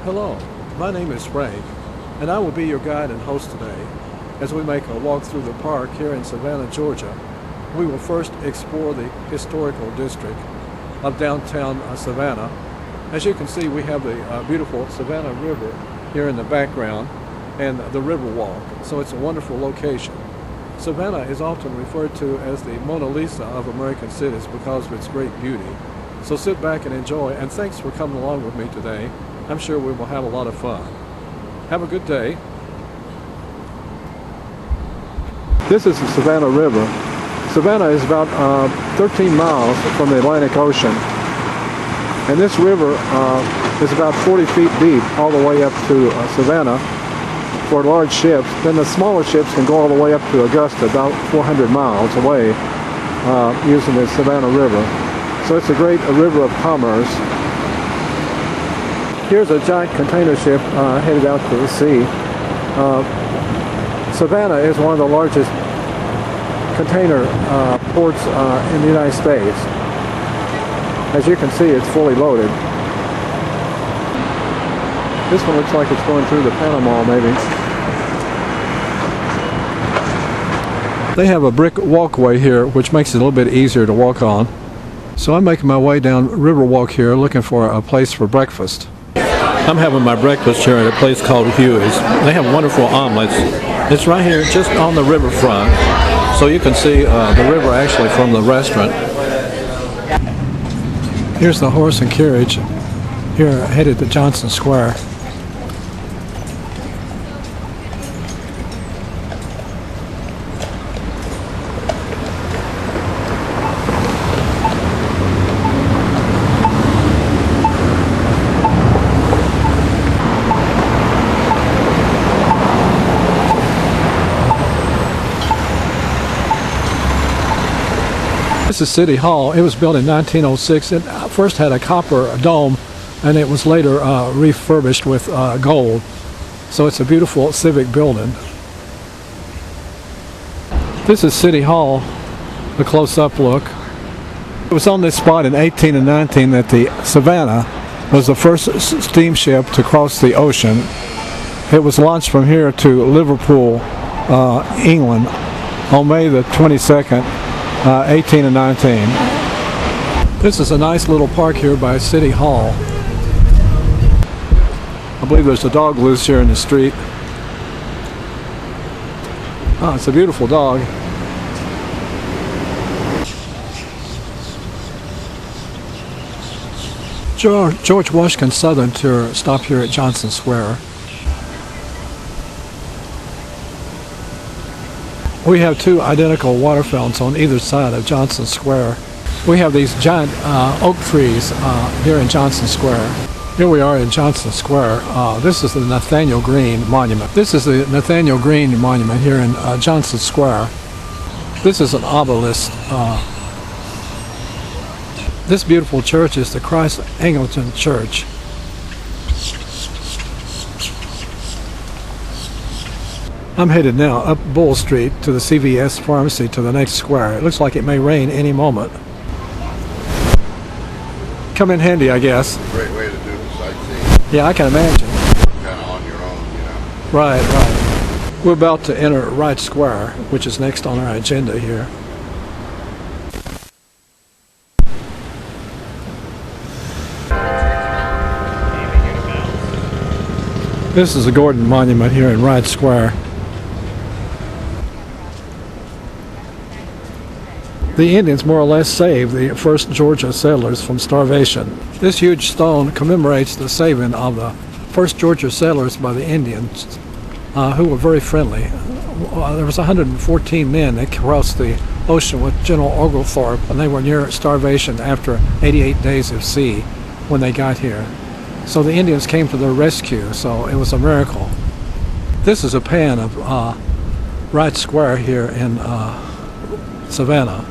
Hello, my name is Frank, and I will be your guide and host today. As we make a walk through the park here in Savannah, Georgia, we will first explore the historical district of downtown Savannah. As you can see, we have the beautiful Savannah River here in the background and the River Walk, so it's a wonderful location. Savannah is often referred to as the Mona Lisa of American cities because of its great beauty. So sit back and enjoy, and thanks for coming along with me today. I'm sure we will have a lot of fun. Have a good day. This is the Savannah River. Savannah is about 13 miles from the Atlantic Ocean. And this river is about 40 feet deep all the way up to Savannah for large ships. Then the smaller ships can go all the way up to Augusta, about 400 miles away, using the Savannah River. So it's a great river of commerce. Here's a giant container ship headed out to the sea. Savannah is one of the largest container ports in the United States. As you can see, it's fully loaded. This one looks like it's going through the Panama, maybe. They have a brick walkway here, which makes it a little bit easier to walk on. So I'm making my way down Riverwalk here, looking for a place for breakfast. I'm having my breakfast here at a place called Huey's. They have wonderful omelets. It's right here just on the riverfront, so you can see the river actually from the restaurant. Here's the horse and carriage here headed to Johnson Square. This is City Hall. It was built in 1906. It first had a copper dome, and it was later refurbished with gold. So it's a beautiful civic building. This is City Hall, a close-up look. It was on this spot in 18 and 19 that the Savannah was the first steamship to cross the ocean. It was launched from here to Liverpool, England, on May the 22nd. 18 and 19. This is a nice little park here by City Hall. I believe there's a dog loose here in the street. Oh, it's a beautiful dog. George Washington Southern Tour stopped here at Johnson Square. We have two identical water fountains on either side of Johnson Square. We have these giant oak trees here in Johnson Square. Here we are in Johnson Square. This is the Nathaniel Greene Monument. This is the Nathaniel Greene Monument here in Johnson Square. This is an obelisk. This beautiful church is the Christ Anglican Church. I'm headed now up Bull Street to the CVS Pharmacy to the next square. It looks like it may rain any moment. Come in handy, I guess. Great way to do the sightseeing. Yeah, I can imagine. Kind of on your own, you know. Right. We're about to enter Wright Square, which is next on our agenda here. This is the Gordon Monument here in Wright Square. The Indians more or less saved the first Georgia settlers from starvation. This huge stone commemorates the saving of the first Georgia settlers by the Indians, who were very friendly. There was 114 men that crossed the ocean with General Oglethorpe, and they were near starvation after 88 days of sea when they got here. So the Indians came to their rescue, so it was a miracle. This is a pan of Wright Square here in Savannah.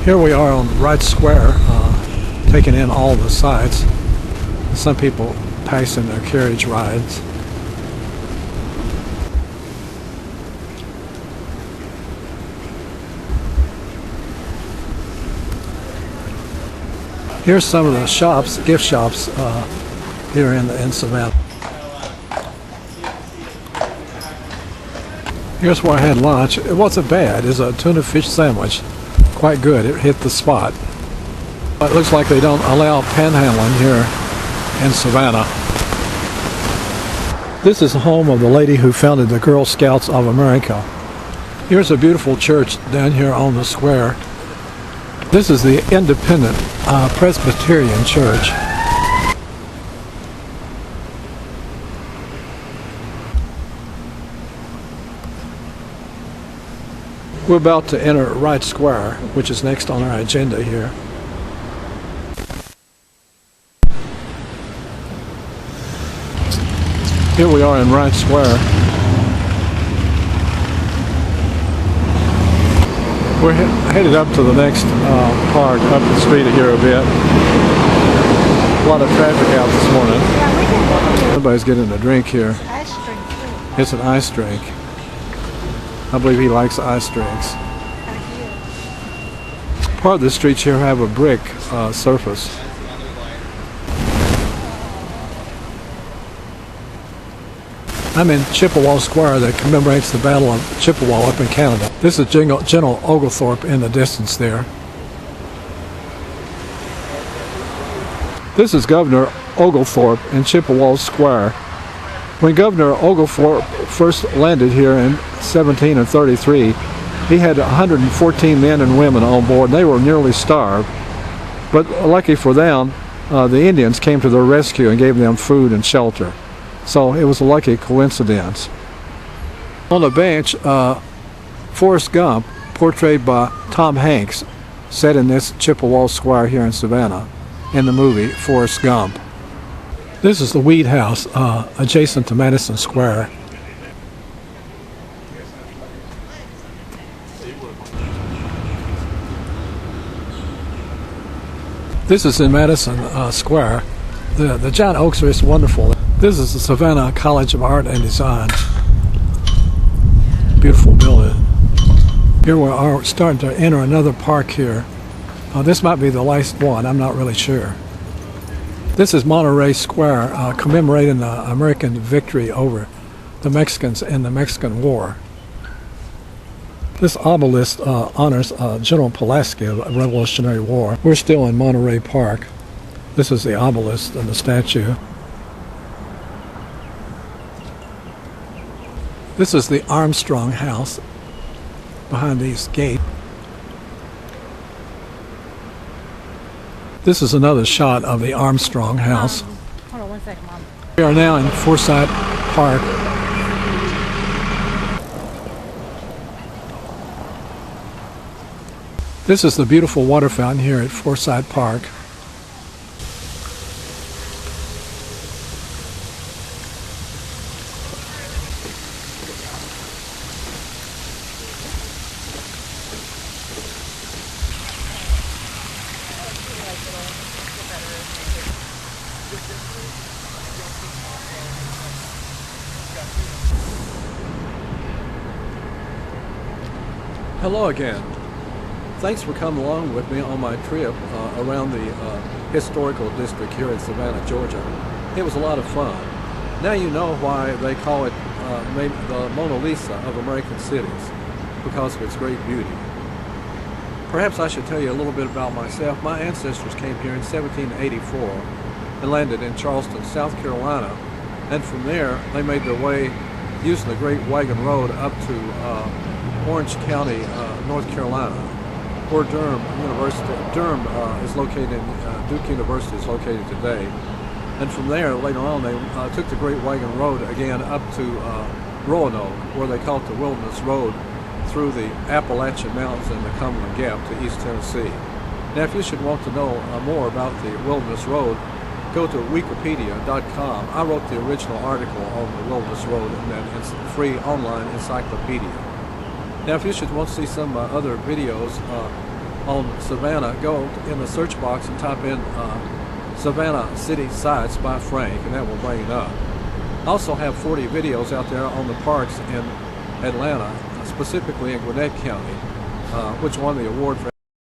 Here we are on Wright Square, taking in all the sights. Some people passing their carriage rides. Here's some of the shops, gift shops here in Savannah. Here's where I had lunch. It wasn't bad. It's a tuna fish sandwich. Quite good. It hit the spot. It looks like they don't allow panhandling here in Savannah. This is the home of the lady who founded the Girl Scouts of America. Here's a beautiful church down here on the square. This is the Independent Presbyterian Church. We're about to enter Wright Square, which is next on our agenda here. Here we are in Wright Square. We're headed up to the next park, up the street here a bit. A lot of traffic out this morning. Everybody's getting a drink here. It's an ice drink. I believe he likes ice drinks. Part of the streets here have a brick surface. I'm in Chippewa Square that commemorates the Battle of Chippewa up in Canada. This is General Oglethorpe in the distance there. This is Governor Oglethorpe in Chippewa Square. When Governor Oglethorpe first landed here in 1733, he had 114 men and women on board, and they were nearly starved. But lucky for them, the Indians came to their rescue and gave them food and shelter. So it was a lucky coincidence. On the bench, Forrest Gump, portrayed by Tom Hanks, sat in this Chippewa Square here in Savannah in the movie Forrest Gump. This is the Weed House adjacent to Madison Square. This is in Madison Square. The giant oaks are just wonderful. This is the Savannah College of Art and Design. Beautiful building. Here we are starting to enter another park here. This might be the last one, I'm not really sure. This is Monterey Square, commemorating the American victory over the Mexicans in the Mexican War. This obelisk honors General Pulaski of the Revolutionary War. We're still in Monterey Park. This is the obelisk and the statue. This is the Armstrong House behind these gates. This is another shot of the Armstrong House. Hold on 1 second, Mom. We are now in Forsyth Park. This is the beautiful water fountain here at Forsyth Park. Hello again. Thanks for coming along with me on my trip around the historical district here in Savannah, Georgia. It was a lot of fun. Now you know why they call it maybe the Mona Lisa of American cities, because of its great beauty. Perhaps I should tell you a little bit about myself. My ancestors came here in 1784 and landed in Charleston, South Carolina, and from there they made their way using the Great Wagon Road up to Orange County, North Carolina, where Durham is located, Duke University is located today. And from there, later on, they took the Great Wagon Road again up to Roanoke, where they call it the Wilderness Road, through the Appalachian Mountains and the Cumberland Gap to East Tennessee. Now, if you should want to know more about the Wilderness Road, go to Wikipedia.com. I wrote the original article on the Wilderness Road in that free online encyclopedia. Now, if you should want to see some other videos on Savannah, go in the search box and type in Savannah City Sights by Frank, and that will bring it up. I also have 40 videos out there on the parks in Atlanta, specifically in Gwinnett County, which won the award for